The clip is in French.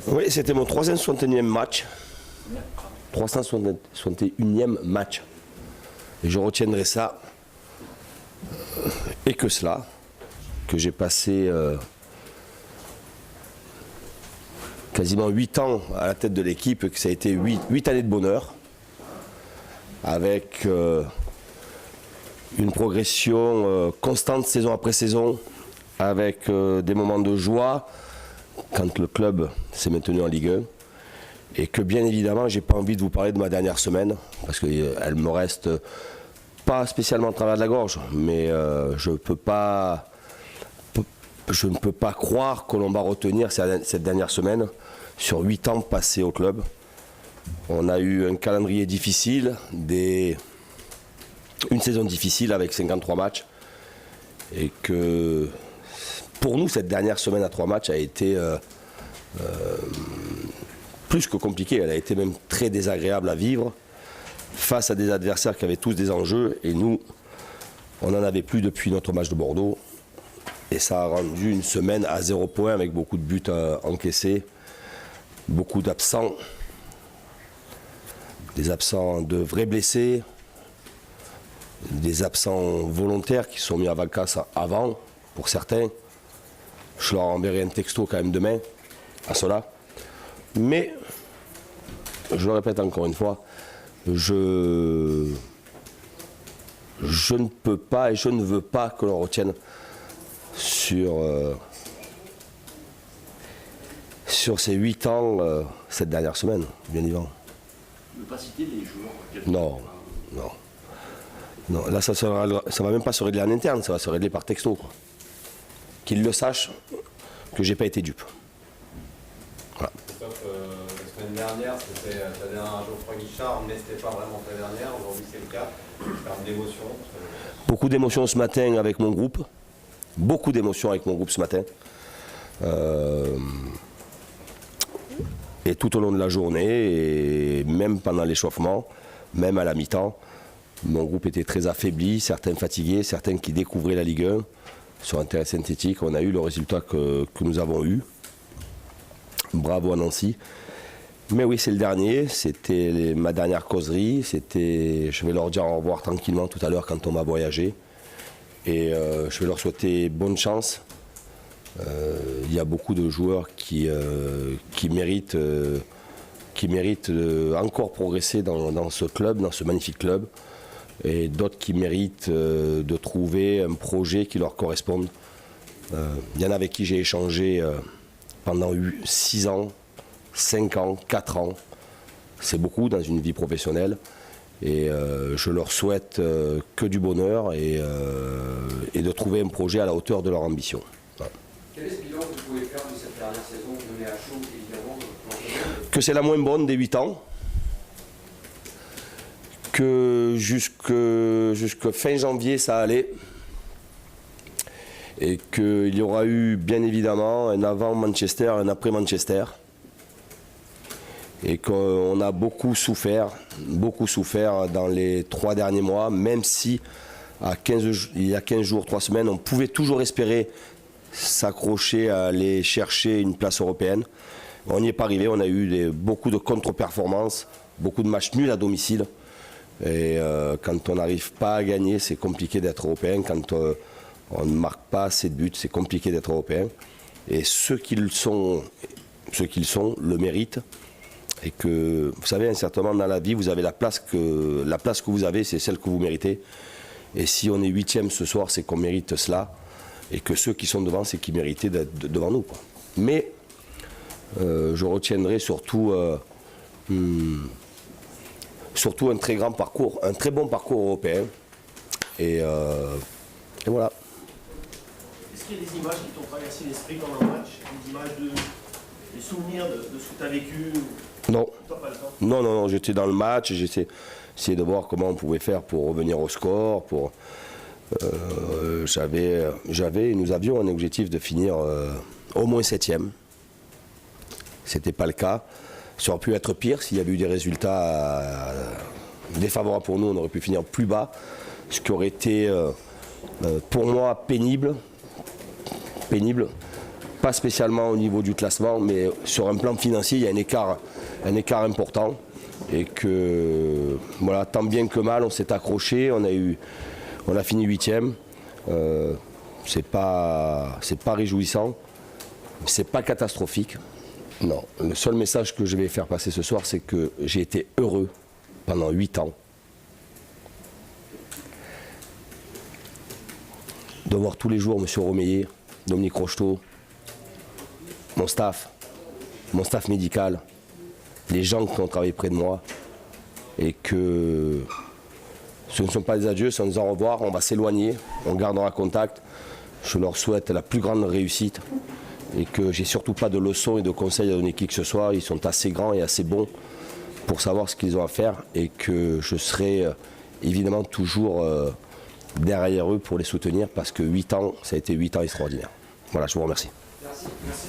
Oui, c'était mon 361e match. 361e match. Et je retiendrai ça. Et que cela. Que j'ai passé quasiment 8 ans à la tête de l'équipe. Que ça a été 8 années de bonheur. Avec une progression constante saison après saison. Avec des moments de joie. Quand le club s'est maintenu en Ligue 1, et que bien évidemment, j'ai pas envie de vous parler de ma dernière semaine, parce qu'elle me reste pas spécialement au travers de la gorge, mais je ne peux pas croire que l'on va retenir cette dernière semaine sur 8 ans passés au club. On a eu un calendrier difficile, une saison difficile avec 53 matchs, et que pour nous, cette dernière semaine à 3 matchs a été plus que compliquée. Elle a été même très désagréable à vivre face à des adversaires qui avaient tous des enjeux. Et nous, on n'en avait plus depuis notre match de Bordeaux. Et ça a rendu une semaine à 0 points avec beaucoup de buts encaissés, beaucoup d'absents, des absents de vrais blessés, des absents volontaires qui sont mis à vacances avant, pour certains. Je leur enverrai un texto quand même demain, à cela. Mais, je le répète encore une fois, je ne peux pas et je ne veux pas que l'on retienne sur ces 8 ans cette dernière semaine, bien évidemment. Ne pas citer les joueurs. Non. Là, ça va même pas se régler en interne, ça va se régler par texto, quoi. Qu'ils le sachent, que j'ai pas été dupe. Voilà. Sauf la semaine dernière, c'était ta dernière Geoffroy Guichard, mais c'était pas vraiment ta dernière. Aujourd'hui, c'est le cas. En termes d'émotion. Beaucoup d'émotions ce matin avec mon groupe. Beaucoup d'émotions avec mon groupe ce matin. Et tout au long de la journée, et même pendant l'échauffement, même à la mi-temps, mon groupe était très affaibli, certains fatigués, certains qui découvraient la Ligue 1. Sur un terrain synthétique, on a eu le résultat que nous avons eu. Bravo à Nancy. Mais oui, c'est le dernier, c'était ma dernière causerie. Je vais leur dire au revoir tranquillement tout à l'heure quand on va voyager. Et je vais leur souhaiter bonne chance. Il y a beaucoup de joueurs qui méritent encore progresser dans ce club, dans ce magnifique club. Et d'autres qui méritent de trouver un projet qui leur corresponde. Il y en a avec qui j'ai échangé pendant 6 ans, 5 ans, 4 ans. C'est beaucoup dans une vie professionnelle. Et je leur souhaite que du bonheur et de trouver un projet à la hauteur de leur ambition. Voilà. Quel est ce bilan que vous pouvez faire de cette dernière saison? Vous menez à chaud, évidemment. Que c'est la moins bonne des 8 ans. Que jusque fin janvier ça allait et qu'il y aura eu bien évidemment un avant Manchester, un après Manchester et qu'on a beaucoup souffert dans les 3 derniers mois, même si il y a 15 jours, 3 semaines, on pouvait toujours espérer s'accrocher à aller chercher une place européenne. On n'y est pas arrivé, on a eu beaucoup de contre-performances, beaucoup de matchs nuls à domicile. Et quand on n'arrive pas à gagner, c'est compliqué d'être européen. Quand on ne marque pas assez de buts, c'est compliqué d'être européen. Et ceux qui le sont, le méritent. Et que, vous savez, certainement dans la vie, vous avez la place que vous avez, c'est celle que vous méritez. Et si on est 8e ce soir, c'est qu'on mérite cela. Et que ceux qui sont devant, c'est qu'ils méritaient d'être devant nous, quoi. Mais je retiendrai surtout un très grand parcours, un très bon parcours européen. Et voilà. Est-ce qu'il y a des images qui t'ont traversé l'esprit pendant le match? Des images des souvenirs de ce que tu as vécu? Non. T'as pas le temps? Non, j'étais dans le match, j'essayais de voir comment on pouvait faire pour revenir au score. Nous avions un objectif de finir au moins 7e. C'était pas le cas. Ça aurait pu être pire s'il y avait eu des résultats défavorables pour nous. On aurait pu finir plus bas, ce qui aurait été pour moi pénible. pas spécialement au niveau du classement, mais sur un plan financier, il y a un écart important. Et que, voilà, tant bien que mal, on s'est accroché, on a fini 8e. C'est pas réjouissant, c'est pas catastrophique. Non, le seul message que je vais faire passer ce soir, c'est que j'ai été heureux pendant 8 ans de voir tous les jours M. Romeyer, Dominique Rocheteau, mon staff médical, les gens qui ont travaillé près de moi, et que ce ne sont pas des adieux, ce sont des au revoir, on va s'éloigner, on gardera contact. Je leur souhaite la plus grande réussite et que j'ai surtout pas de leçons et de conseils à donner qui que ce soit. Ils sont assez grands et assez bons pour savoir ce qu'ils ont à faire et que je serai évidemment toujours derrière eux pour les soutenir parce que 8 ans, ça a été 8 ans extraordinaires. Voilà, je vous remercie. Merci.